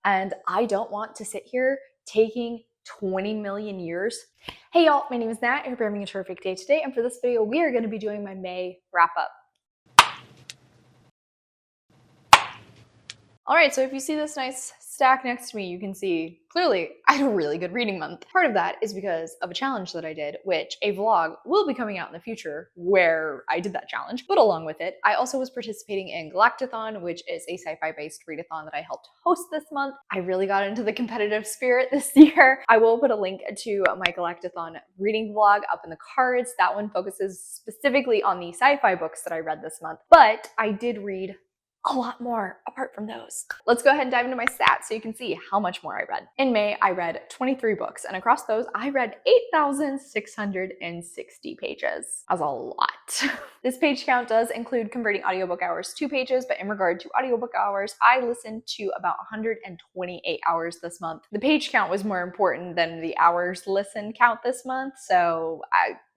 and I don't want to sit here taking 20 million years. Hey y'all, my name is Nat. I hope you're having a terrific day today, and for this video, we are going to be doing my May wrap-up. Alright, so if you see this nice stack next to me, you can see clearly I had a really good reading month. Part of that is because of a challenge that I did, which a vlog will be coming out in the future where I did that challenge. But along with it, I also was participating in Galactathon, which is a sci-fi based readathon that I helped host this month. I really got into the competitive spirit this year. I will put a link to my Galactathon reading vlog up in the cards. That one focuses specifically on the sci-fi books that I read this month, but I did read a lot more apart from those. Let's go ahead and dive into my stats so you can see how much more I read. In May, I read 23 books, and across those, I read 8,660 pages. That's a lot. This page count does include converting audiobook hours to pages, but in regard to audiobook hours, I listened to about 128 hours this month. The page count was more important than the hours listened count this month, so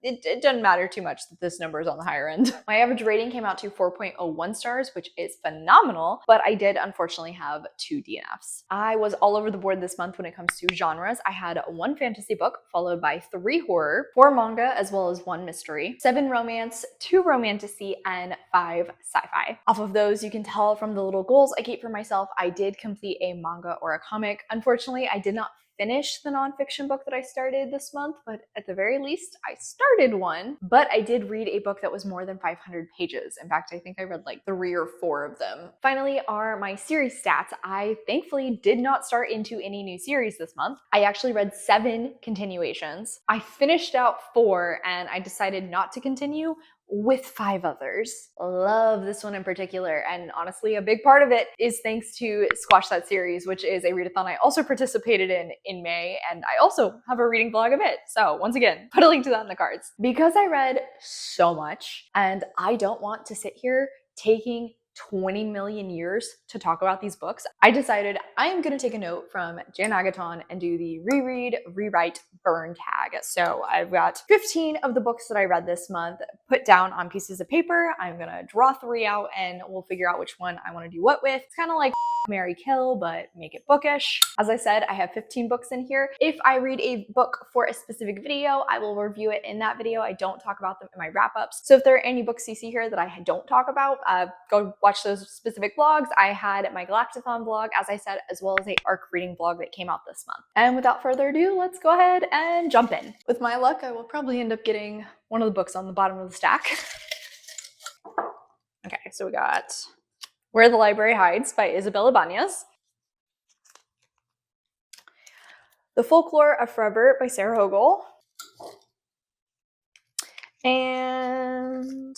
it doesn't matter too much that this number is on the higher end. My average rating came out to 4.01 stars, which is phenomenal, but I did unfortunately have 2 DNFs. I was all over the board this month when it comes to genres. I had 1 fantasy book, followed by 3 horror, 4 manga, as well as 1 mystery, 7 romance, 2 romantasy, and 5 sci-fi. Off of those, you can tell from the little goals I keep for myself, I did complete a manga or a comic. Unfortunately, I did not finish the nonfiction book that I started this month, but at the very least, I started one. But I did read a book that was more than 500 pages. In fact, I think I read like 3 or 4 of them. Finally are my series stats. I thankfully did not start into any new series this month. I actually read 7 continuations. I finished out 4 and I decided not to continue with 5 others. Love this one in particular, and honestly a big part of it is thanks to Squash That Series, which is a readathon I also participated in May, and I also have a reading vlog of it. So once again, put a link to that in the cards. Because I read so much and I don't want to sit here taking 20 million years to talk about these books, I decided I am going to take a note from Jan Agaton and do the reread, rewrite, burn tag. So I've got 15 of the books that I read this month put down on pieces of paper. I'm going to draw 3 out and we'll figure out which one I want to do what with. It's kind of like Marry Kill, but make it bookish. As I said, I have 15 books in here. If I read a book for a specific video, I will review it in that video. I don't talk about them in my wrap-ups. So if there are any books you see here that I don't talk about, go watch those specific vlogs. I had my Galactathon vlog, as I said, as well as a ARC reading vlog that came out this month. And without further ado, let's go ahead and jump in. With my luck, I will probably end up getting one of the books on the bottom of the stack. Okay, so we got Where the Library Hides by Isabel Ibanez, The Folklore of Forever by Sarah Hogle, and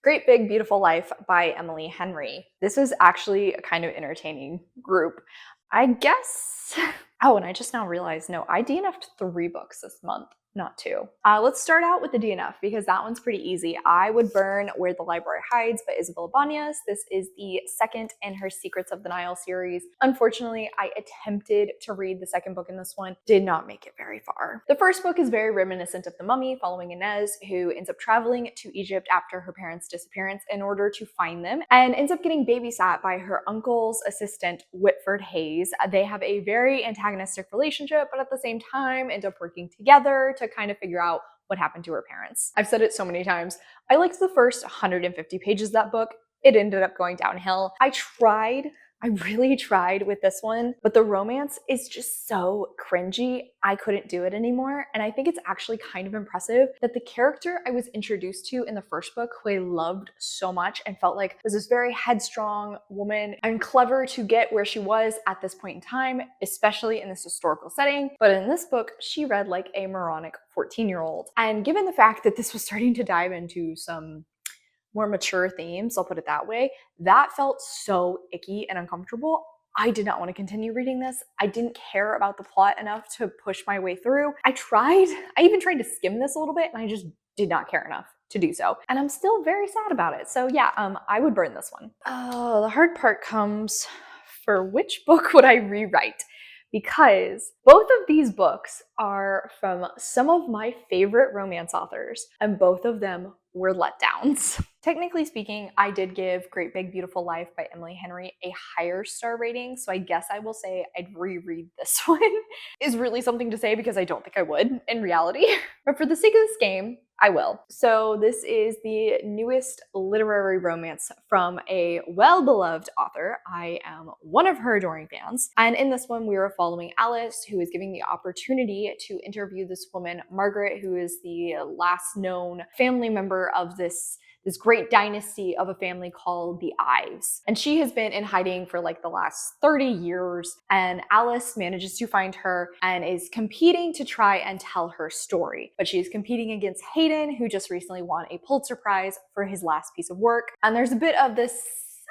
Great Big Beautiful Life by Emily Henry. This is actually a kind of entertaining group, I guess. Oh, and I just now realized, no, I DNF'd 3 books this month, not 2. Let's start out with the DNF because that one's pretty easy. I would burn Where the Library Hides by Isabel Ibanez. This is the second in her Secrets of the Nile series. Unfortunately, I attempted to read the second book in this one, did not make it very far. The first book is very reminiscent of The Mummy, following Inez, who ends up traveling to Egypt after her parents' disappearance in order to find them, and ends up getting babysat by her uncle's assistant, Whitford Hayes. They have a very antagonistic relationship, but at the same time end up working together to kind of figure out what happened to her parents. I've said it so many times. I liked the first 150 pages of that book. It ended up going downhill. I really tried with this one, but the romance is just so cringy. I couldn't do it anymore. And I think it's actually kind of impressive that the character I was introduced to in the first book, who I loved so much and felt like was this very headstrong woman and clever to get where she was at this point in time, especially in this historical setting. But in this book, she read like a moronic 14-year-old. And given the fact that this was starting to dive into some more mature themes, I'll put it that way, that felt so icky and uncomfortable. I did not want to continue reading this. I didn't care about the plot enough to push my way through. I even tried to skim this a little bit and I just did not care enough to do so. And I'm still very sad about it. So yeah, I would burn this one. Oh, the hard part comes for which book would I rewrite? because both of these books are from some of my favorite romance authors, and both of them were letdowns. Technically speaking, I did give Great Big Beautiful Life by Emily Henry a higher star rating, so I guess I will say I'd reread this one. Is really something to say because I don't think I would in reality. But for the sake of this game, I will. So this is the newest literary romance from a well-beloved author. I am one of her adoring fans. And in this one, we are following Alice, who is given the opportunity to interview this woman, Margaret, who is the last known family member of this great dynasty of a family called the Ives. And she has been in hiding for like the last 30 years, and Alice manages to find her and is competing to try and tell her story. But she's competing against Hayden, who just recently won a Pulitzer Prize for his last piece of work. And there's a bit of this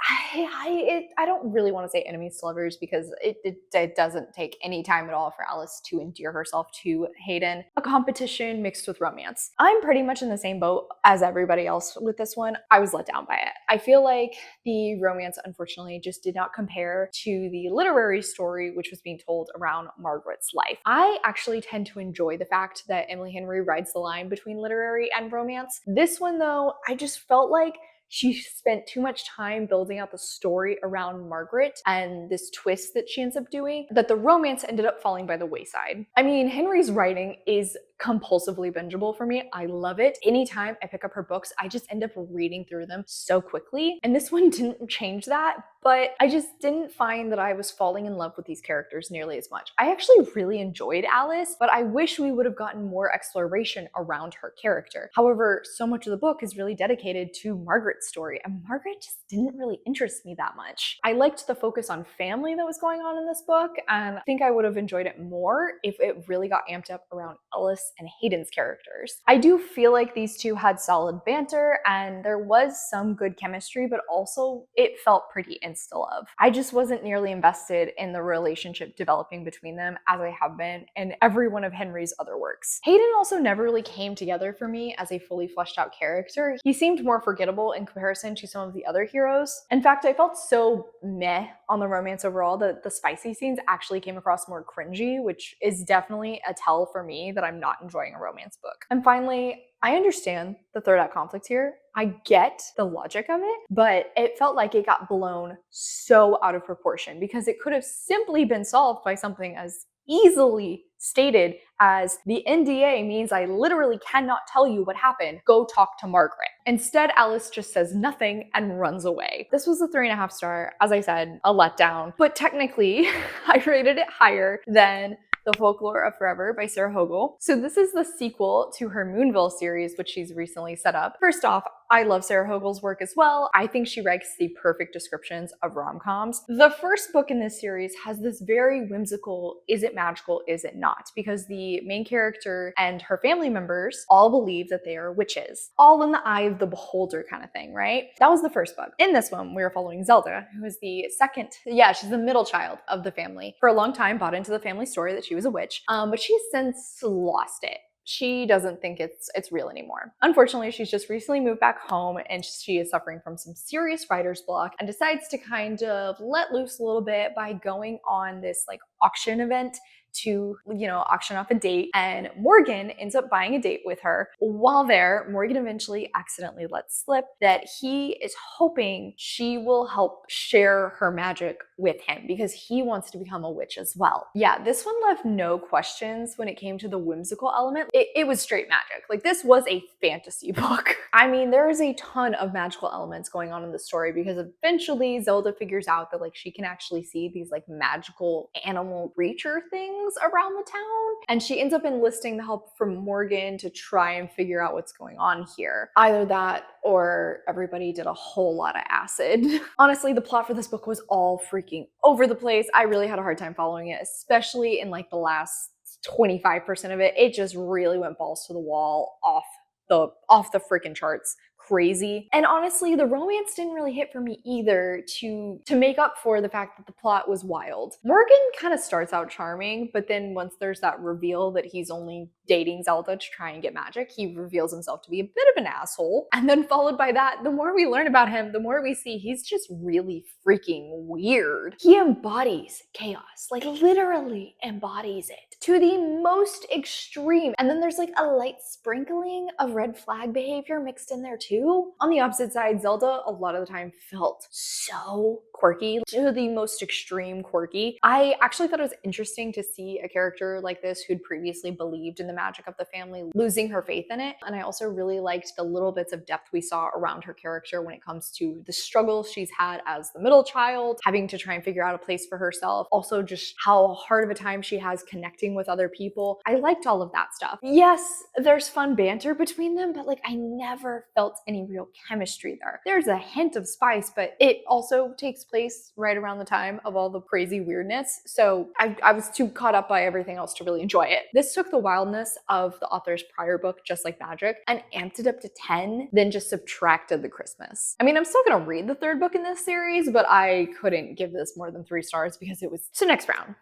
I don't really want to say enemies to lovers because it doesn't take any time at all for Alice to endear herself to Hayden. A competition mixed with romance. I'm pretty much in the same boat as everybody else with this one. I was let down by it. I feel like the romance, unfortunately, just did not compare to the literary story which was being told around Margaret's life. I actually tend to enjoy the fact that Emily Henry rides the line between literary and romance. This one, though, I just felt like she spent too much time building out the story around Margaret and this twist that she ends up doing, that the romance ended up falling by the wayside. I mean, Henry's writing is compulsively bingeable for me. I love it. Anytime I pick up her books, I just end up reading through them so quickly. And this one didn't change that, but I just didn't find that I was falling in love with these characters nearly as much. I actually really enjoyed Alice, but I wish we would have gotten more exploration around her character. However, so much of the book is really dedicated to Margaret's story, and Margaret just didn't really interest me that much. I liked the focus on family that was going on in this book, and I think I would have enjoyed it more if it really got amped up around Alice and Hayden's characters. I do feel like these two had solid banter and there was some good chemistry, but also it felt pretty insta-love. I just wasn't nearly invested in the relationship developing between them as I have been in every one of Henry's other works. Hayden also never really came together for me as a fully fleshed out character. He seemed more forgettable in comparison to some of the other heroes. In fact, I felt so meh on the romance overall that the spicy scenes actually came across more cringy, which is definitely a tell for me that I'm not enjoying a romance book. And finally, I understand the third act conflict here. I get the logic of it, but it felt like it got blown so out of proportion because it could have simply been solved by something as easily stated as the NDA means I literally cannot tell you what happened. Go talk to Margaret. Instead, Alice just says nothing and runs away. This was a 3.5 star, as I said, a letdown, but technically I rated it higher than The Folklore of Forever by Sarah Hogle. So this is the sequel to her Moonville series, which she's recently set up. First off, I love Sarah Hogle's work as well. I think she writes the perfect descriptions of rom-coms. The first book in this series has this very whimsical, is it magical, is it not? Because the main character and her family members all believe that they are witches. All in the eye of the beholder kind of thing, right? That was the first book. In this one, we are following Zelda, who is the second, she's the middle child of the family. For a long time, bought into the family story that she was a witch, but she's since lost it. She doesn't think it's real anymore. Unfortunately, she's just recently moved back home and she is suffering from some serious writer's block and decides to kind of let loose a little bit by going on this like auction event to, auction off a date, and Morgan ends up buying a date with her. While there, Morgan eventually accidentally lets slip that he is hoping she will help share her magic with him because he wants to become a witch as well. Yeah, this one left no questions when it came to the whimsical element. It was straight magic. Like, this was a fantasy book. I mean, there is a ton of magical elements going on in the story because eventually Zelda figures out that like she can actually see these like magical animal creature things around the town, and she ends up enlisting the help from Morgan to try and figure out what's going on here. Either that or everybody did a whole lot of acid. Honestly, the plot for this book was all freaking over the place. I really had a hard time following it, especially in like the last 25% of it. It just really went balls to the wall, off the freaking charts. crazy. And honestly, the romance didn't really hit for me either to make up for the fact that the plot was wild. Morgan kind of starts out charming, but then once there's that reveal that he's only dating Zelda to try and get magic, he reveals himself to be a bit of an asshole. And then followed by that, the more we learn about him, the more we see he's just really freaking weird. He embodies chaos, like literally embodies it to the most extreme. And then there's like a light sprinkling of red flag behavior mixed in there too. On the opposite side, Zelda a lot of the time felt so quirky, to the most extreme quirky. I actually thought it was interesting to see a character like this who'd previously believed in the magic of the family losing her faith in it. And I also really liked the little bits of depth we saw around her character when it comes to the struggles she's had as the middle child, having to try and figure out a place for herself. Also just how hard of a time she has connecting with other people. I liked all of that stuff. Yes, there's fun banter between them, but like I never felt any real chemistry there. There's a hint of spice, but it also takes place right around the time of all the crazy weirdness. So I was too caught up by everything else to really enjoy it. This took the wildness of the author's prior book, Just Like Magic, and amped it up to 10, then just subtracted the Christmas. I mean, I'm still gonna read the third book in this series, but I couldn't give this more than 3 stars because it was so next round.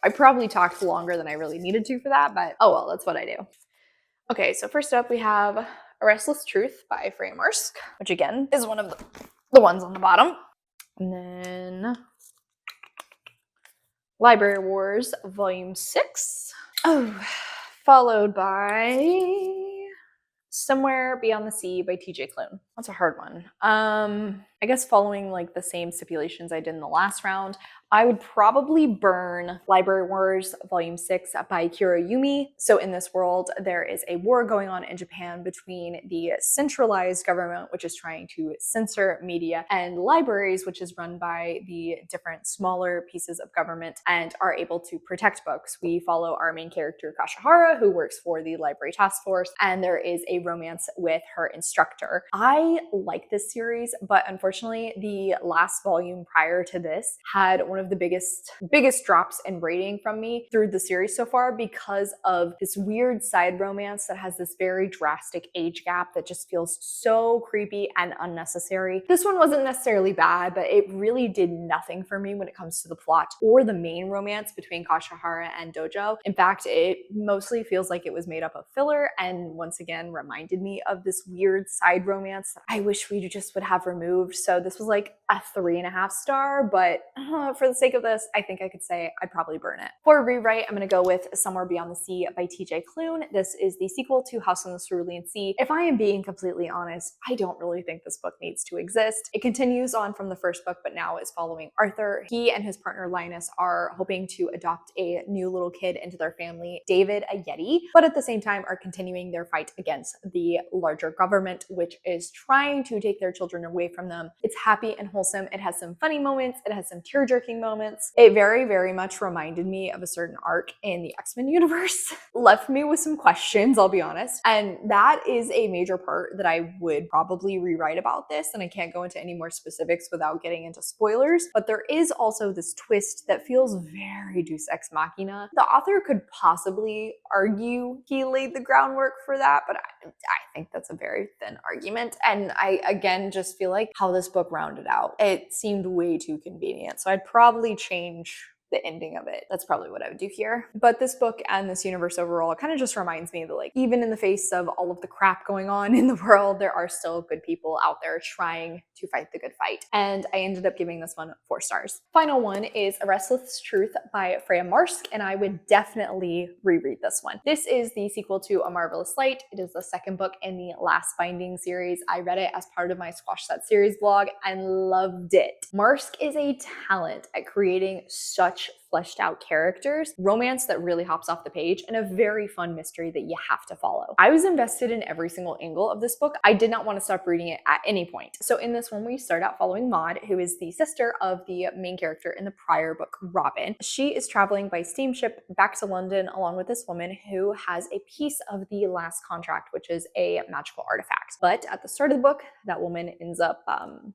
I probably talked longer than I really needed to for that, but oh well, that's what I do. Okay, so first up we have A Restless Truth by Freya Marske, which again is one of the ones on the bottom. And then Library Wars Volume 6. Oh, followed by Somewhere Beyond the Sea by TJ Klune. That's a hard one. I guess following like the same stipulations I did in the last round, I would probably burn Library Wars Volume 6 by Kiiro Yumi. So in this world, there is a war going on in Japan between the centralized government, which is trying to censor media, and libraries, which is run by the different smaller pieces of government and are able to protect books. We follow our main character, Kashihara, who works for the library task force, and there is a romance with her instructor. I like this series, but unfortunately, the last volume prior to this had one of the biggest drops in rating from me through the series so far because of this weird side romance that has this very drastic age gap that just feels so creepy and unnecessary. This one wasn't necessarily bad, but it really did nothing for me when it comes to the plot or the main romance between Kashihara and Dojo. In fact, it mostly feels like it was made up of filler and once again reminded me of this weird side romance that I wish we just would have removed. So this was like a 3.5 star, but for the sake of this, I think I could say I'd probably burn it. For rewrite, I'm going to go with Somewhere Beyond the Sea by TJ Klune. This is the sequel to House on the Cerulean Sea. If I am being completely honest, I don't really think this book needs to exist. It continues on from the first book, but now is following Arthur. He and his partner Linus are hoping to adopt a new little kid into their family, David, a Yeti, but at the same time are continuing their fight against the larger government, which is trying to take their children away from them. It's happy and wholesome. It has some funny moments. It has some tear-jerking moments. It very, very much reminded me of a certain arc in the X-Men universe. Left me with some questions, I'll be honest. And that is a major part that I would probably rewrite about this. And I can't go into any more specifics without getting into spoilers. But there is also this twist that feels very Deus Ex Machina. The author could possibly argue he laid the groundwork for that, but I think that's a very thin argument. And I, again, just feel like how this book rounded out, it seemed way too convenient. So I'd probably change the ending of it. That's probably what I would do here. But this book and this universe overall kind of just reminds me that like even in the face of all of the crap going on in the world, there are still good people out there trying to fight the good fight. And I ended up giving this one 4 stars. Final one is A Restless Truth by Freya Marske, and I would definitely reread this one. This is the sequel to A Marvelous Light. It is the second book in the Last Binding series. I read it as part of my Squash That Series blog and loved it. Marske is a talent at creating such fleshed out characters, romance that really hops off the page, and a very fun mystery that you have to follow. I was invested in every single angle of this book. I did not want to stop reading it at any point. So in this one, we start out following Maud, who is the sister of the main character in the prior book, Robin. She is traveling by steamship back to London along with this woman who has a piece of the last contract, which is a magical artifact. But at the start of the book, that woman ends up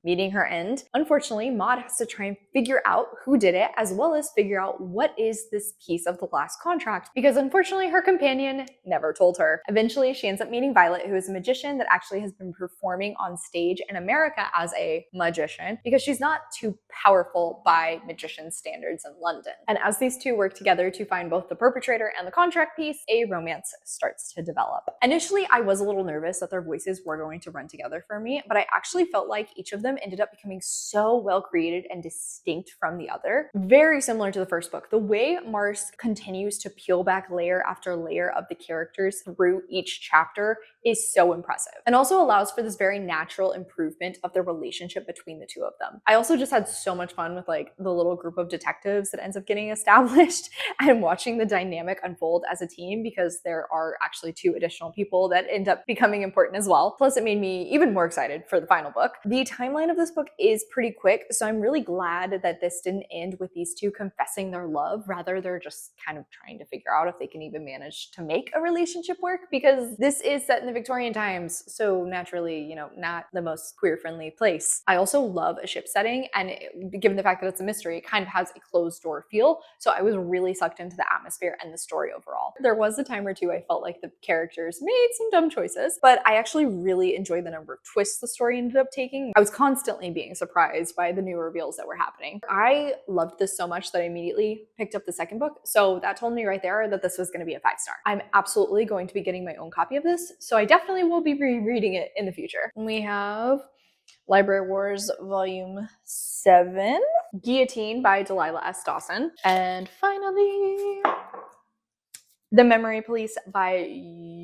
meeting her end. Unfortunately, Maud has to try and figure out who did it, as well as figure out out what is this piece of the last contract, because unfortunately her companion never told her. Eventually she ends up meeting Violet, who is a magician that actually has been performing on stage in America as a magician because she's not too powerful by magician standards in London. And as these two work together to find both the perpetrator and the contract piece, a romance starts to develop. Initially, I was a little nervous that their voices were going to run together for me, but I actually felt like each of them ended up becoming so well created and distinct from the other. Very similar to the first book. The way Marske continues to peel back layer after layer of the characters through each chapter is so impressive, and also allows for this very natural improvement of the relationship between the two of them. I also just had so much fun with like the little group of detectives that ends up getting established and watching the dynamic unfold as a team, because there are actually 2 additional people that end up becoming important as well. Plus, it made me even more excited for the final book. The timeline of this book is pretty quick, so I'm really glad that this didn't end with these 2 confessing their love. Rather, they're just kind of trying to figure out if they can even manage to make a relationship work, because this is set in the Victorian times, so naturally, you know, not the most queer-friendly place. I also love a ship setting, and given the fact that it's a mystery, it kind of has a closed door feel, so I was really sucked into the atmosphere and the story overall. There was a time or two I felt like the characters made some dumb choices, but I actually really enjoyed the number of twists the story ended up taking. I was constantly being surprised by the new reveals that were happening. I loved this so much that I immediately picked up the second book, so that told me right there that this was going to be a 5-star. I'm absolutely going to be getting my own copy of this, so I definitely will be rereading it in the future. We have Library Wars Volume 7, Guillotine by Delilah S. Dawson, and finally, The Memory Police by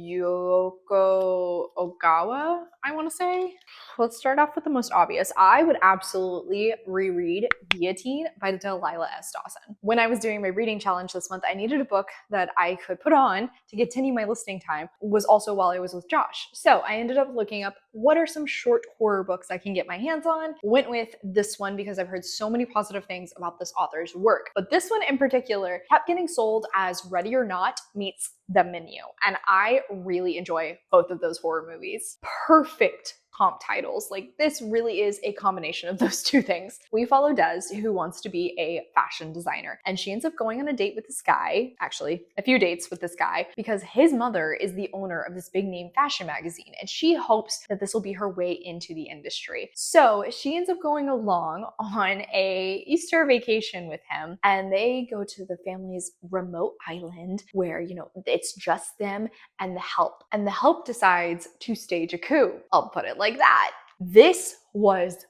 Yoko Ogawa, I want to say. Let's start off with the most obvious. I would absolutely reread Guillotine by Delilah S. Dawson. When I was doing my reading challenge this month, I needed a book that I could put on to continue my listening time. It was also while I was with Josh. So I ended up looking up what are some short horror books I can get my hands on. Went with this one because I've heard so many positive things about this author's work. But this one in particular kept getting sold as Ready or Not meets The Menu. And I really enjoy both of those horror movies. Perfect comp titles. Like, this really is a combination of those 2 things. We follow Des, who wants to be a fashion designer, and she ends up going on a date with this guy, actually a few dates with this guy, because his mother is the owner of this big name fashion magazine, and she hopes that this will be her way into the industry. So she ends up going along on a Easter vacation with him, and they go to the family's remote island where, you know, it's just them and the help. And the help decides to stage a coup. I'll put it like that. This was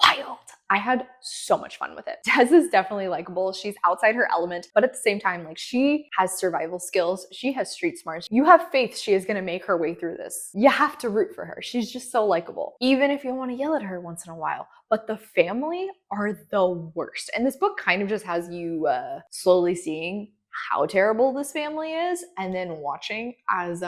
wild. I had so much fun with it. Des is definitely likable. She's outside her element, but at the same time, like, she has survival skills. She has street smarts. You have faith she is going to make her way through this. You have to root for her. She's just so likable, even if you want to yell at her once in a while. But the family are the worst. And this book kind of just has you slowly seeing how terrible this family is, and then watching as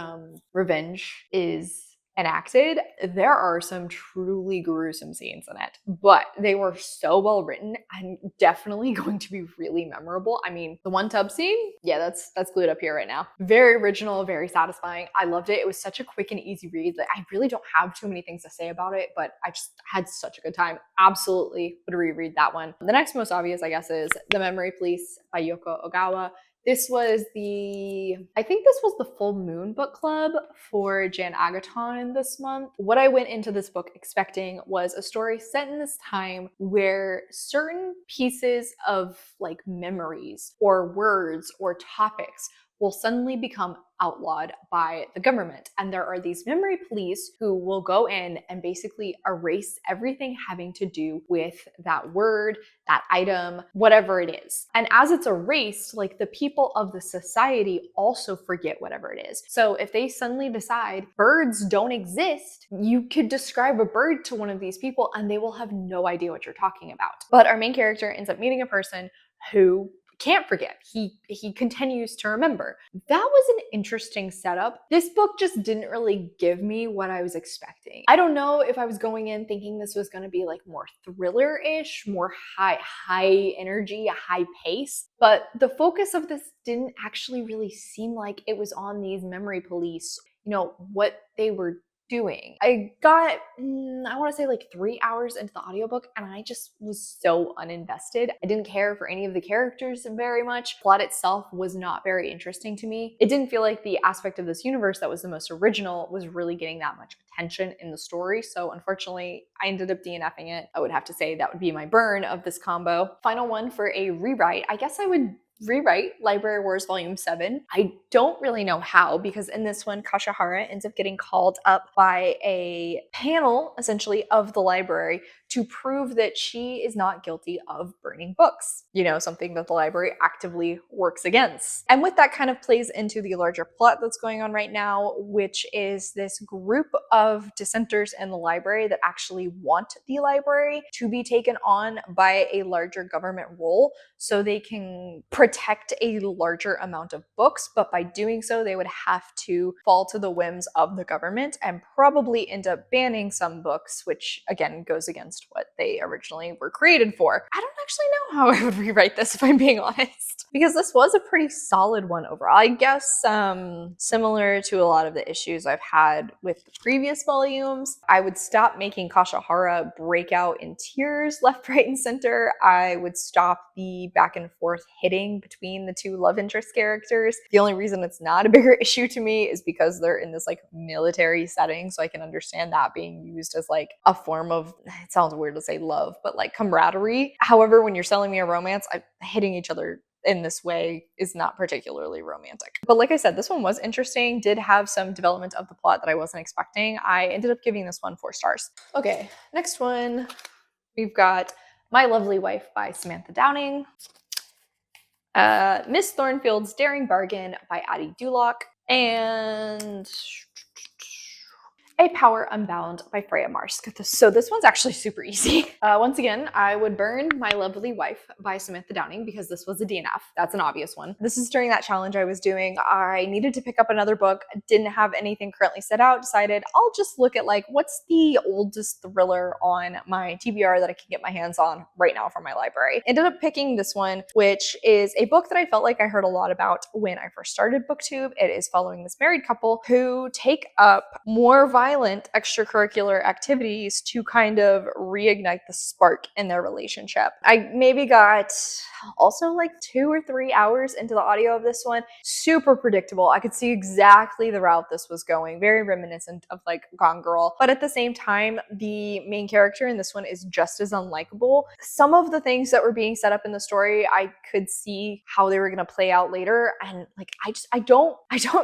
revenge is enacted. There are some truly gruesome scenes in it, but they were so well written and definitely going to be really memorable. I mean, the one tub scene, yeah, that's glued up here right now. Very original, very satisfying. I loved it. It was such a quick and easy read. Like, I really don't have too many things to say about it, but I just had such a good time. Absolutely would reread that one. The next most obvious, I guess, is The Memory Police by Yoko Ogawa. This was I think this was the Full Moon book club for Jan Agaton this month. What I went into this book expecting was a story set in this time where certain pieces of like memories or words or topics will suddenly become outlawed by the government. And there are these memory police who will go in and basically erase everything having to do with that word, that item, whatever it is. And as it's erased, like, the people of the society also forget whatever it is. So if they suddenly decide birds don't exist, you could describe a bird to one of these people and they will have no idea what you're talking about. But our main character ends up meeting a person who can't forget. He continues to remember. That was an interesting setup. This book just didn't really give me what I was expecting. I don't know if I was going in thinking this was going to be like more thriller-ish, more high energy, high pace, but the focus of this didn't actually really seem like it was on these memory police, you know, what they were doing? I got, I want to say like 3 hours into the audiobook and I just was so uninvested. I didn't care for any of the characters very much. Plot itself was not very interesting to me. It didn't feel like the aspect of this universe that was the most original was really getting that much attention in the story. So unfortunately, I ended up DNFing it. I would have to say that would be my burn of this combo. Final one for a rewrite. I guess I would rewrite Library Wars Volume 7. I don't really know how, because in this one, Kashihara ends up getting called up by a panel, essentially, of the library to prove that she is not guilty of burning books. You know, something that the library actively works against. And with that kind of plays into the larger plot that's going on right now, which is this group of dissenters in the library that actually want the library to be taken on by a larger government role so they can protect a larger amount of books, but by doing so, they would have to fall to the whims of the government and probably end up banning some books, which again goes against what they originally were created for. I don't actually know how I would rewrite this, if I'm being honest, because this was a pretty solid one overall. I guess similar to a lot of the issues I've had with the previous volumes, I would stop making Kashihara break out in tears left, right, and center. I would stop the back and forth hitting between the two love interest characters. The only reason it's not a bigger issue to me is because they're in this like military setting, so I can understand that being used as like a form of, it sounds weird to say love, but like camaraderie. However, when you're selling me a romance, hitting each other in this way is not particularly romantic. But like I said, this one was interesting, did have some development of the plot that I wasn't expecting. I ended up giving this one 4 stars. Okay, next one, we've got My Lovely Wife by Samantha Downing. Miss Thornfield's Daring Bargain by Addy Dulac, and A Power Unbound by Freya Marske. So this one's actually super easy. Once again, I would burn My Lovely Wife by Samantha Downing because this was a DNF. That's an obvious one. This is during that challenge I was doing. I needed to pick up another book, didn't have anything currently set out, decided I'll just look at like what's the oldest thriller on my TBR that I can get my hands on right now from my library. Ended up picking this one, which is a book that I felt like I heard a lot about when I first started booktube. It is following this married couple who take up more violent extracurricular activities to kind of reignite the spark in their relationship. I maybe got also like 2 or 3 hours into the audio of this one. Super predictable. I could see exactly the route this was going. Very reminiscent of like Gone Girl. But at the same time, the main character in this one is just as unlikable. Some of the things that were being set up in the story, I could see how they were going to play out later. And like, I don't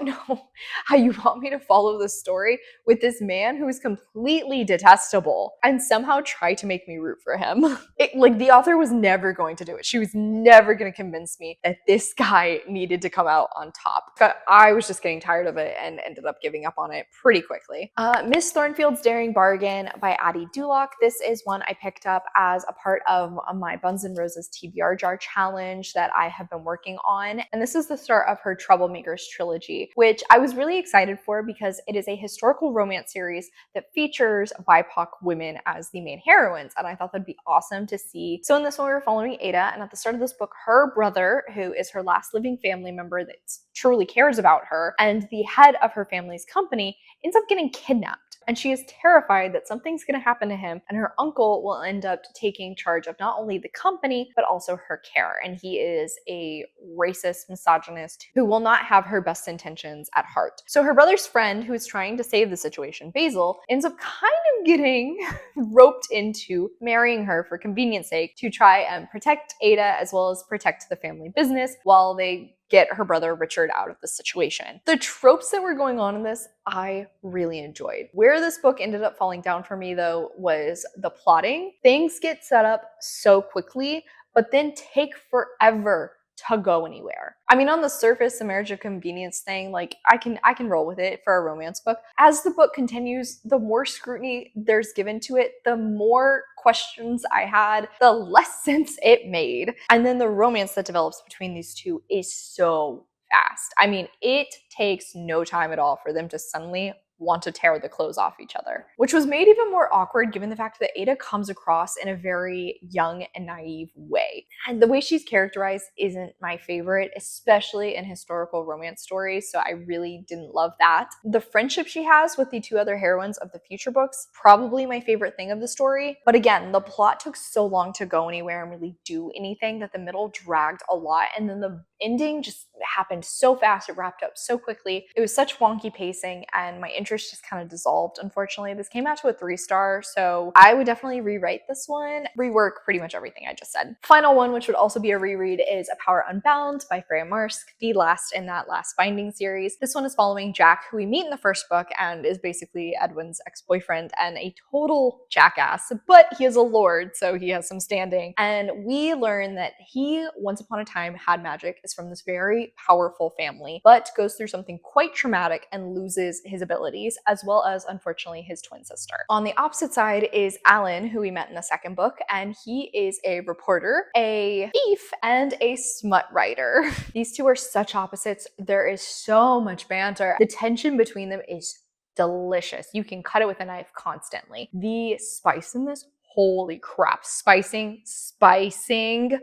know how you want me to follow this story with this man who is completely detestable and somehow try to make me root for him. Like the author was never going to do it. She was never going to convince me that this guy needed to come out on top. But I was just getting tired of it and ended up giving up on it pretty quickly. Miss Thornfield's Daring Bargain by Addy Dulac. This is one I picked up as a part of my Buns and Roses TBR jar challenge that I have been working on. And this is the start of her Troublemakers trilogy, which I was really excited for because it is a historical romance series that features BIPOC women as the main heroines. And I thought that'd be awesome to see. So in this one, we were following Ada, and at the start of this book, her brother, who is her last living family member that truly cares about her, and the head of her family's company, ends up getting kidnapped. And she is terrified that something's going to happen to him, and her uncle will end up taking charge of not only the company, but also her care. And he is a racist misogynist who will not have her best intentions at heart. So her brother's friend, who is trying to save the situation, Basil, ends up kind of getting roped into marrying her for convenience sake to try and protect Ada as well as protect the family business while they get her brother Richard out of the situation. The tropes that were going on in this, I really enjoyed. Where this book ended up falling down for me though was the plotting. Things get set up so quickly, but then take forever to go anywhere. I mean, on the surface, the marriage of convenience thing, like I can roll with it for a romance book. As the book continues, the more scrutiny there's given to it, the more questions I had, the less sense it made. And then the romance that develops between these two is so fast. I mean, it takes no time at all for them to suddenly want to tear the clothes off each other, which was made even more awkward given the fact that Ada comes across in a very young and naive way. And the way she's characterized isn't my favorite, especially in historical romance stories, so I really didn't love that. The friendship she has with the two other heroines of the future books, probably my favorite thing of the story. But again, the plot took so long to go anywhere and really do anything that the middle dragged a lot, and then the ending just happened so fast, it wrapped up so quickly. It was such wonky pacing and my interest just kind of dissolved, unfortunately. This came out to a 3-star, so I would definitely rewrite this one, rework pretty much everything I just said. Final one, which would also be a reread, is A Power Unbound by Freya Marske, the last in that last binding series. This one is following Jack, who we meet in the first book and is basically Edwin's ex-boyfriend and a total jackass, but he is a lord, so he has some standing. And we learn that he, once upon a time, had magic, is from this very powerful family, but goes through something quite traumatic and loses his abilities, as well as, unfortunately, his twin sister. On the opposite side is Alan, who we met in the second book, and he is a reporter, a thief, and a smut writer. These two are such opposites. There is so much banter. The tension between them is delicious. You can cut it with a knife constantly. The spice in this, holy crap, spicing.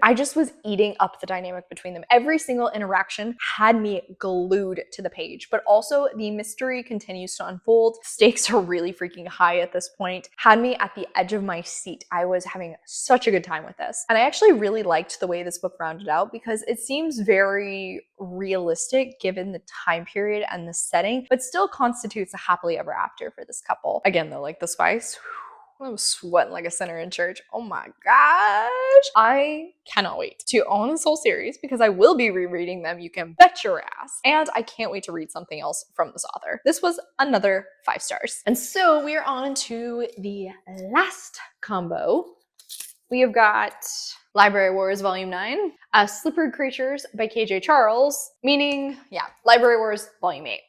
I just was eating up the dynamic between them. Every single interaction had me glued to the page, but also the mystery continues to unfold. Stakes are really freaking high at this point. Had me at the edge of my seat. I was having such a good time with this. And I actually really liked the way this book rounded out because it seems very realistic given the time period and the setting, but still constitutes a happily ever after for this couple. Again though, like the spice, I was sweating like a sinner in church. Oh my gosh. I cannot wait to own this whole series because I will be rereading them. You can bet your ass. And I can't wait to read something else from this author. This was another 5 stars. And so we are on to the last combo. We have got Library Wars Volume 9, Slippery Creatures by KJ Charles, meaning, yeah, Library Wars Volume 8.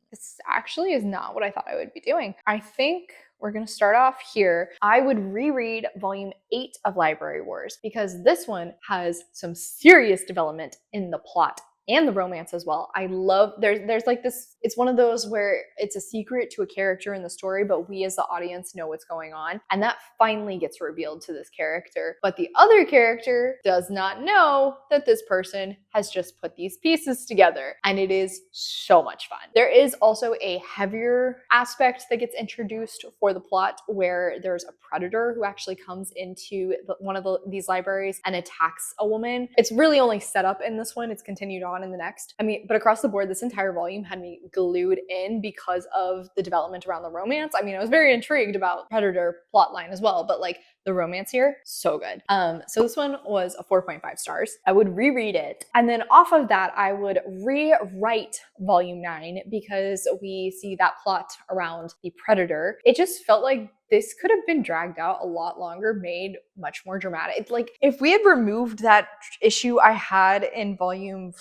This actually is not what I thought I would be doing. I think we're going to start off here. I would reread Volume 8 of Library Wars because this one has some serious development in the plot and the romance as well. I love, there's like this, it's one of those where it's a secret to a character in the story, but we as the audience know what's going on. And that finally gets revealed to this character. But the other character does not know that this person has just put these pieces together. And it is so much fun. There is also a heavier aspect that gets introduced for the plot where there's a predator who actually comes into one of these libraries and attacks a woman. It's really only set up in this one. It's continued on in the next. I mean, but across the board, this entire volume had me glued in because of the development around the romance. I mean, I was very intrigued about Predator plotline as well, but like the romance here, so good. So this one was a 4.5 stars. I would reread it. And then off of that, I would rewrite Volume 9 because we see that plot around the Predator. It just felt like this could have been dragged out a lot longer, made much more dramatic. It's like if we had removed that issue I had in Volume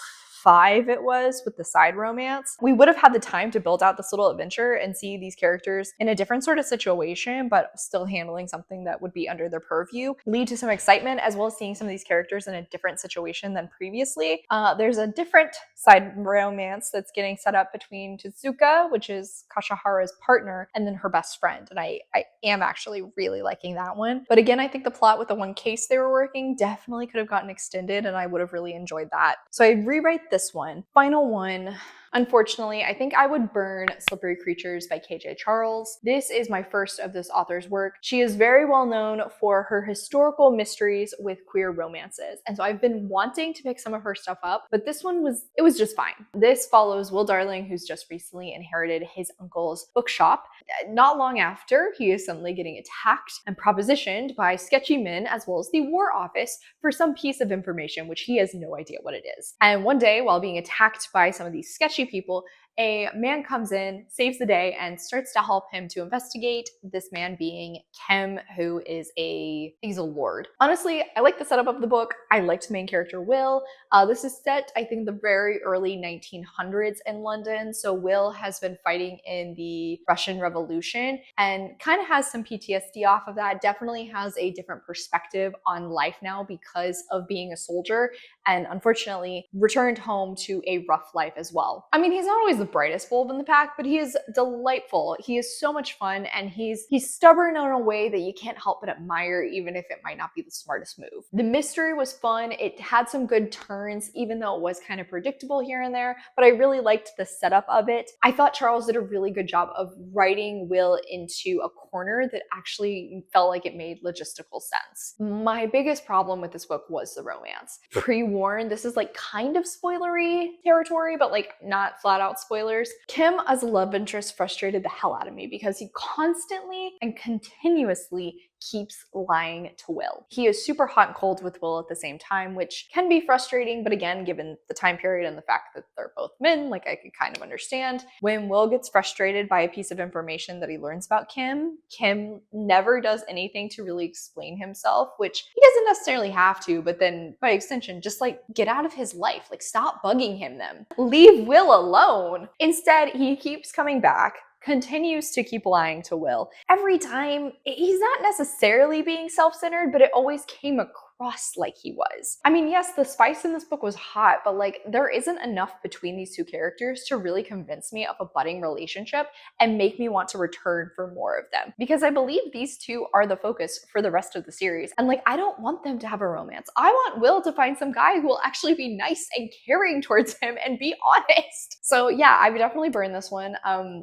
5 it was with the side romance, we would have had the time to build out this little adventure and see these characters in a different sort of situation, but still handling something that would be under their purview, lead to some excitement, as well as seeing some of these characters in a different situation than previously. There's a different side romance that's getting set up between Tezuka, which is Kashahara's partner, and then her best friend. And I am actually really liking that one. But again, I think the plot with the one case they were working definitely could have gotten extended, and I would have really enjoyed that. So I rewrite this one. Final one. Unfortunately, I think I would burn Slippery Creatures by KJ Charles. This is my first of this author's work. She is very well known for her historical mysteries with queer romances. And so I've been wanting to pick some of her stuff up, but this one was just fine. This follows Will Darling, who's just recently inherited his uncle's bookshop. Not long after, he is suddenly getting attacked and propositioned by sketchy men as well as the War Office for some piece of information, which he has no idea what it is. And one day, while being attacked by some of these sketchy people, a man comes in, saves the day, and starts to help him to investigate, this man being Kim, who is he's a lord. Honestly, I like the setup of the book. I liked the main character, Will. This is set, I think, the very early 1900s in London. So Will has been fighting in the Russian Revolution and kind of has some PTSD off of that, definitely has a different perspective on life now because of being a soldier, and unfortunately returned home to a rough life as well. I mean, he's not always the brightest bulb in the pack, but he is delightful. He is so much fun, and he's stubborn in a way that you can't help but admire, even if it might not be the smartest move. The mystery was fun. It had some good turns, even though it was kind of predictable here and there, but I really liked the setup of it. I thought Charles did a really good job of writing Will into a corner that actually felt like it made logistical sense. My biggest problem with this book was the romance. Pre-warned, this is like kind of spoilery territory, but like not flat out spoilers. Kim as a love interest frustrated the hell out of me because he constantly and continuously keeps lying to Will. He is super hot and cold with Will at the same time, which can be frustrating, but again, given the time period and the fact that they're both men, like I could kind of understand. When Will gets frustrated by a piece of information that he learns about Kim, Kim never does anything to really explain himself, which he doesn't necessarily have to, but then by extension, just like get out of his life, like stop bugging him then. Leave Will alone. Instead, he keeps coming back, continues to keep lying to Will. Every time, he's not necessarily being self-centered, but it always came across like he was. I mean, yes, the spice in this book was hot, but like there isn't enough between these two characters to really convince me of a budding relationship and make me want to return for more of them. Because I believe these two are the focus for the rest of the series. And like, I don't want them to have a romance. I want Will to find some guy who will actually be nice and caring towards him and be honest. So yeah, I would definitely burn this one.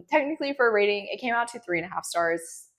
Technically for a rating, it came out to 3.5 stars.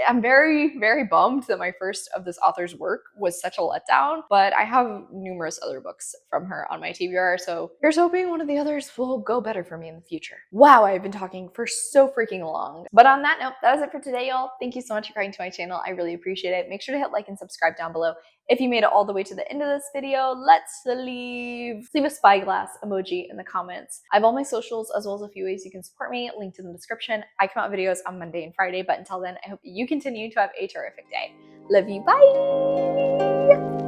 I'm very, very bummed that my first of this author's work was such a letdown, but I have numerous other books from her on my TBR, so here's hoping one of the others will go better for me in the future. Wow, I've been talking for so freaking long. But on that note, that is it for today, y'all. Thank you so much for coming to my channel. I really appreciate it. Make sure to hit like and subscribe down below. If you made it all the way to the end of this video, let's leave a spyglass emoji in the comments. I have all my socials as well as a few ways you can support me linked in the description. I come out videos on Monday and Friday, but until then, I hope you continue to have a terrific day. Love you, bye!